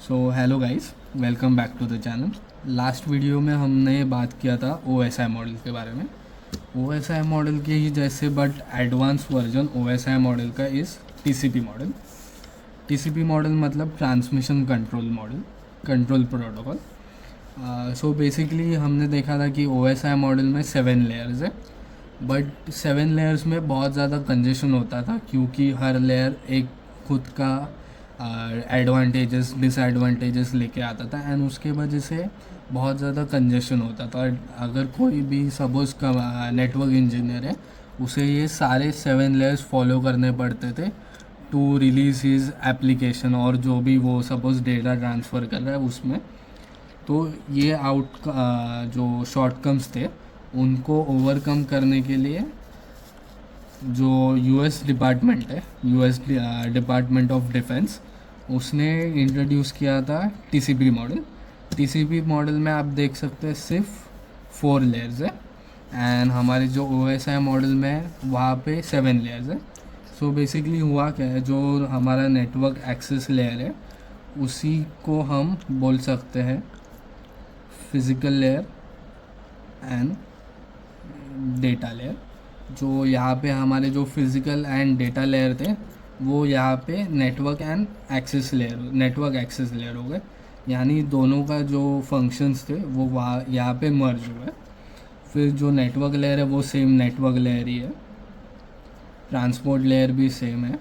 So hello guys, welcome back to the channel. Last video में हमने बात किया था OSI मॉडल के बारे में। OSI मॉडल के ही जैसे but advance version OSI model का is TCP model. TCP model मतलब transmission control model, control protocol. So basically हमने देखा था कि OSI मॉडल में 7 लेयर्स है, बट 7 लेयर्स में बहुत ज़्यादा कंजेशन होता था क्योंकि हर लेयर एक खुद का एडवांटेजेस डिसएडवांटेजेस लेके आता था एंड उसके वजह से बहुत ज़्यादा कंजेशन होता था। अगर कोई भी सपोज़ का नेटवर्क इंजीनियर है, उसे ये सारे 7 लेयर्स फॉलो करने पड़ते थे टू रिलीज़ हिज एप्लीकेशन, और जो भी वो सपोज़ डेटा ट्रांसफ़र कर रहा है उसमें। तो ये जो शॉर्टकम्स थे उनको ओवरकम करने के लिए जो US डिपार्टमेंट है, US डिपार्टमेंट ऑफ डिफेंस, उसने इंट्रोड्यूस किया था TCP मॉडल। TCP मॉडल में आप देख सकते हैं सिर्फ 4 लेयर्स है एंड हमारे जो OSI मॉडल में है वहाँ पे 7 लेयर्स है। सो बेसिकली हुआ क्या है, जो हमारा नेटवर्क एक्सेस लेयर है उसी को हम बोल सकते हैं physical layer and data layer. जो यहाँ पे हमारे जो फिज़िकल एंड डेटा लेयर थे वो यहाँ पे नेटवर्क एक्सेस लेयर हो गए, यानी दोनों का जो फंक्शंस थे वो वहाँ यहाँ पे मर्ज हुए। फिर जो नेटवर्क लेयर है वो सेम नेटवर्क लेयर ही है, ट्रांसपोर्ट लेयर भी सेम है,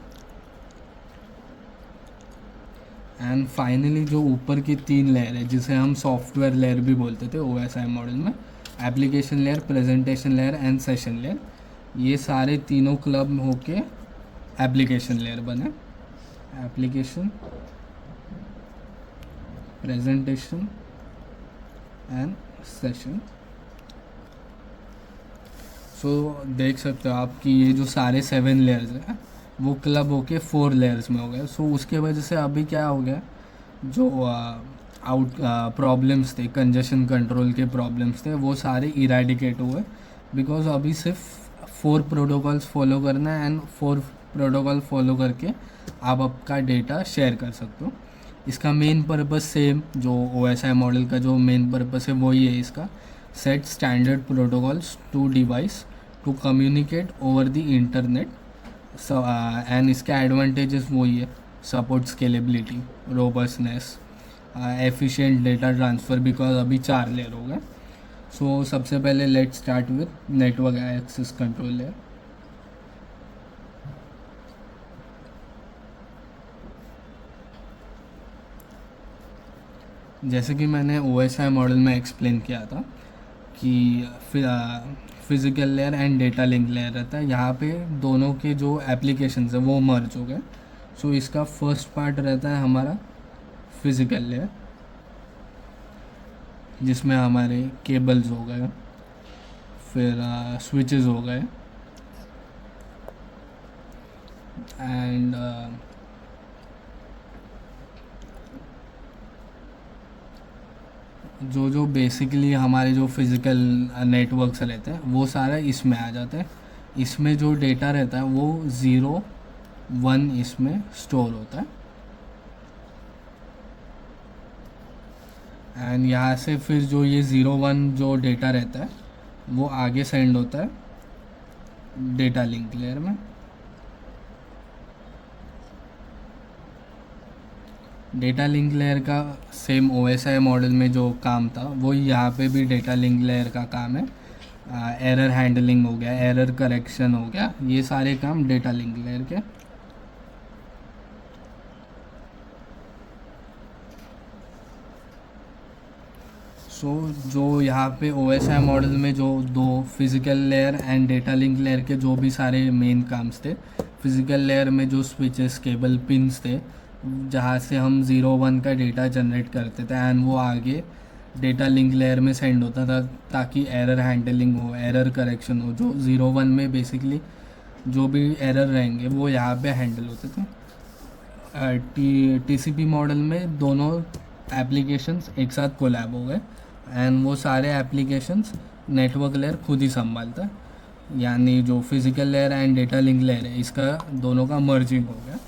एंड फाइनली जो ऊपर की 3 लेयर है जिसे हम सॉफ्टवेयर लेयर भी बोलते थे OSI मॉडल में, application layer, presentation layer and session layer, ये सारे तीनों क्लब होके एप्लीकेशन लेयर बने। Application, presentation and session. So देख सकते हो आप कि ये जो सारे 7 लेयर्स हैं वो क्लब होके 4 लेयर्स में हो गए। सो उसके वजह से अभी क्या हो गया, जो प्रॉब्लम्स थे, कंजेशन कंट्रोल के प्रॉब्लम्स थे, वो सारे इरेडिकेट हुए, बिकॉज अभी सिर्फ 4 प्रोटोकॉल्स फॉलो करना है एंड 4 प्रोटोकॉल फॉलो करके आप आपका डेटा शेयर कर सकते हो। इसका मेन पर्पस सेम, जो OSI मॉडल का जो मेन पर्पस है वही है इसका, set standard protocols to device to communicate over the internet. And इसका एडवांटेजेस वही है, support scalability, robustness, efficient data transfer, because अभी 4 लेयर हो गए। सो सबसे पहले let start with network access control layer. जैसे कि मैंने OSI मॉडल में एक्सप्लेन किया था कि physical layer and data link layer रहता है, यहाँ पे दोनों के जो एप्लीकेशंस है वो मर्ज हो गए। सो इसका फर्स्ट पार्ट रहता है हमारा फिज़िकल लेयर, जिसमें हमारे केबल्स हो गए, फिर स्विचेस हो गए एंड जो बेसिकली हमारे जो फिज़िकल नेटवर्क्स रहते हैं वो सारा इसमें आ जाते हैं। इसमें जो डेटा रहता है वो 0, 1 इसमें स्टोर होता है एंड यहाँ से फिर जो ये 0, 1 जो डेटा रहता है वो आगे सेंड होता है डेटा लिंक लेयर में। डेटा लिंक लेयर का सेम OSI मॉडल में जो काम था वो यहाँ पे भी डेटा लिंक लेयर का काम है। एरर हैंडलिंग हो गया, एरर करेक्शन हो गया, ये सारे काम डेटा लिंक लेयर के। सो जो यहाँ पे OSI मॉडल में जो 2 physical layer and data link layer के जो भी सारे मेन काम्स थे, फिज़िकल लेयर में जो स्विचेस, केबल, पिंस थे, जहाँ से हम 0, 1 का डेटा जनरेट करते थे एंड वो आगे डेटा लिंक लेयर में सेंड होता था ताकि एरर हैंडलिंग हो, एरर करेक्शन हो। जो 0, 1 में बेसिकली जो भी एरर रहेंगे वो यहाँ पे हैंडल होते थे। TCP मॉडल में दोनों एप्लीकेशंस एक साथ कोलैब हो गए एंड वो सारे एप्लीकेशंस नेटवर्क लेयर खुद ही संभालता है, यानी जो physical layer and data link layer है इसका दोनों का मर्जिंग हो गया।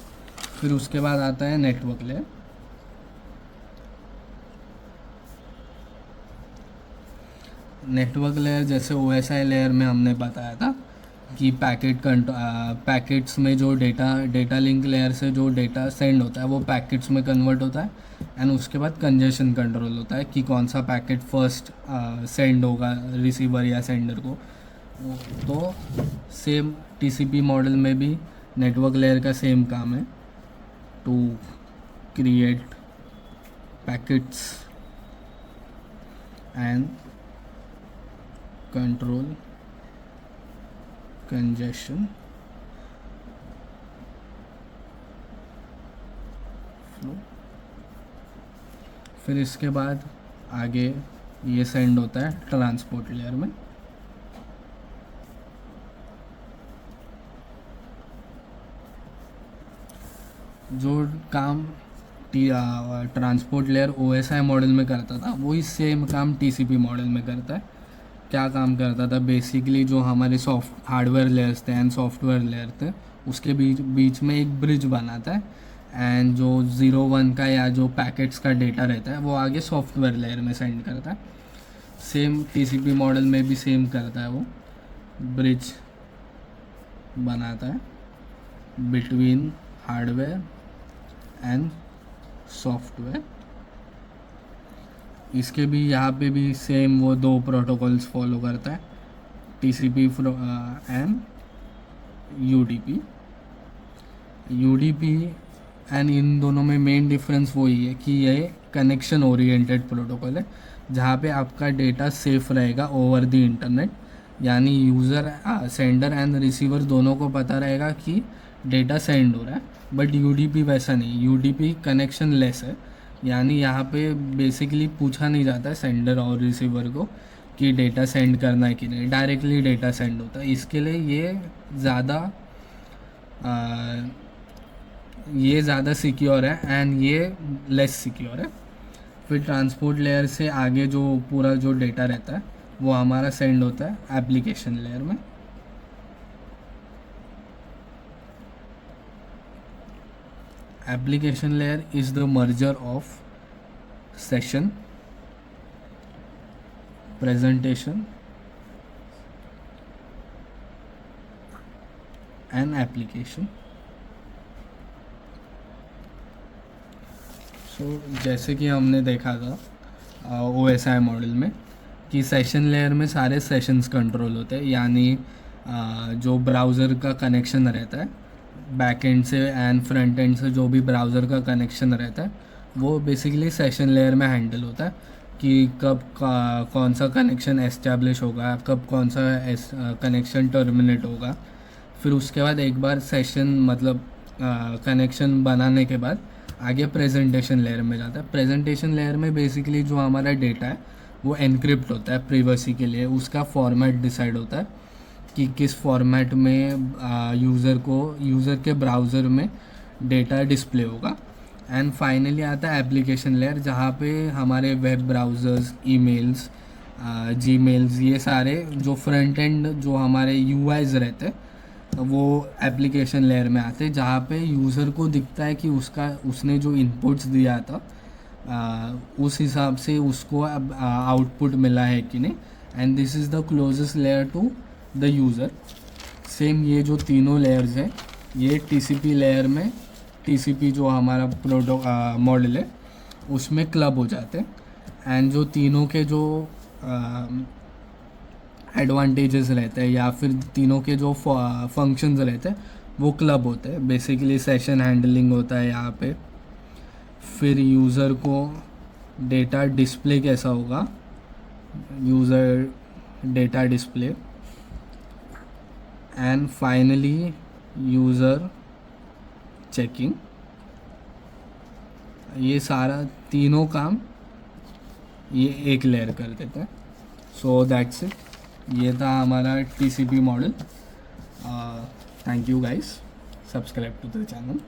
फिर उसके बाद आता है नेटवर्क लेयर। नेटवर्क लेयर जैसे OSI लेयर में हमने बताया था कि पैकेट्स में जो डेटा लिंक लेयर से जो डेटा सेंड होता है वो पैकेट्स में कन्वर्ट होता है, एंड उसके बाद कंजेशन कंट्रोल होता है कि कौन सा पैकेट फर्स्ट सेंड होगा रिसीवर या सेंडर को। तो सेम TCP मॉडल में भी नेटवर्क लेयर का सेम काम है, to create packets and control congestion flow. फिर इसके बाद आगे ये सेंड होता है ट्रांसपोर्ट लेयर में। जो काम ट्रांसपोर्ट लेयर OSI मॉडल में करता था वही सेम काम TCP मॉडल में करता है। क्या काम करता था, बेसिकली जो हमारे हार्डवेयर लेयर्स थे एंड सॉफ्टवेयर लेयर थे उसके बीच में एक ब्रिज बनाता है, एंड जो 0-1 का या जो पैकेट्स का डेटा रहता है वो आगे सॉफ्टवेयर लेयर में सेंड करता है। सेम TCP मॉडल में भी सेम करता है, वो ब्रिज बनाता है बिटवीन हार्डवेयर एंड सॉफ्टवेयर। इसके भी यहाँ पे भी सेम वो दो प्रोटोकॉल्स फॉलो करता है, TCP and UDP and in दोनों में मेन डिफरेंस वही है कि ये कनेक्शन ओरिएंटेड प्रोटोकॉल है जहाँ पे आपका डेटा सेफ रहेगा ओवर द इंटरनेट, यानी यूज़र सेंडर एंड रिसीवर दोनों को पता रहेगा कि डेटा सेंड हो रहा है। बट UDP वैसा नहीं, UDP कनेक्शन लेस है, यानी यहाँ पे बेसिकली पूछा नहीं जाता है सेंडर और रिसीवर को कि डेटा सेंड करना है कि नहीं, डायरेक्टली डेटा सेंड होता है। इसके लिए ये ज़्यादा सिक्योर है एंड ये लेस सिक्योर है। फिर ट्रांसपोर्ट लेयर से आगे जो पूरा जो डेटा रहता है वो हमारा सेंड होता है एप्लीकेशन लेयर में। Application layer is the merger of session, presentation and application. So जैसे कि हमने देखा था OSI मॉडल में कि सेशन लेयर में सारे सेशंस कंट्रोल होते हैं, यानी जो ब्राउज़र का कनेक्शन रहता है बैक एंड से एंड फ्रंट एंड से, जो भी ब्राउज़र का कनेक्शन रहता है वो बेसिकली सेशन लेयर में हैंडल होता है कि कब कौन सा कनेक्शन एस्टैब्लिश होगा, कब कौन सा कनेक्शन टर्मिनेट होगा। फिर उसके बाद एक बार सेशन मतलब कनेक्शन बनाने के बाद आगे प्रेजेंटेशन लेयर में जाता है। प्रेजेंटेशन लेयर में बेसिकली जो हमारा डेटा है वो एनक्रिप्ट होता है प्रिवेसी के लिए, उसका फॉर्मेट डिसाइड होता है कि किस फॉर्मेट में यूज़र के ब्राउज़र में डेटा डिस्प्ले होगा। एंड फाइनली आता है एप्लीकेशन लेयर, जहाँ पे हमारे वेब ब्राउज़र्स, ईमेल्स, जीमेल्स, ये सारे जो फ्रंट एंड जो हमारे UIs रहते हैं वो एप्लीकेशन लेयर में आते हैं, जहाँ पे यूज़र को दिखता है कि उसने जो इनपुट्स दिया था उस हिसाब से उसको आउटपुट मिला है कि नहीं। And this is the closest layer to the user. Same ये जो तीनों लेयर्स हैं ये TCP लेयर में, TCP जो हमारा मॉडल है उसमें क्लब हो जाते हैं, एंड जो तीनों के जो एडवांटेजेस रहते हैं या फिर तीनों के जो फंक्शंस रहते हैं वो क्लब होते हैं। बेसिकली सेशन हैंडलिंग होता है यहाँ पे, फिर यूज़र को डेटा डिस्प्ले कैसा होगा, user data display, and finally user checking. ये सारा तीनों काम ये एक लेयर कर देते हैं। सो दैट्स इट, ये था हमारा TCP model. Thank you guys, subscribe to the channel.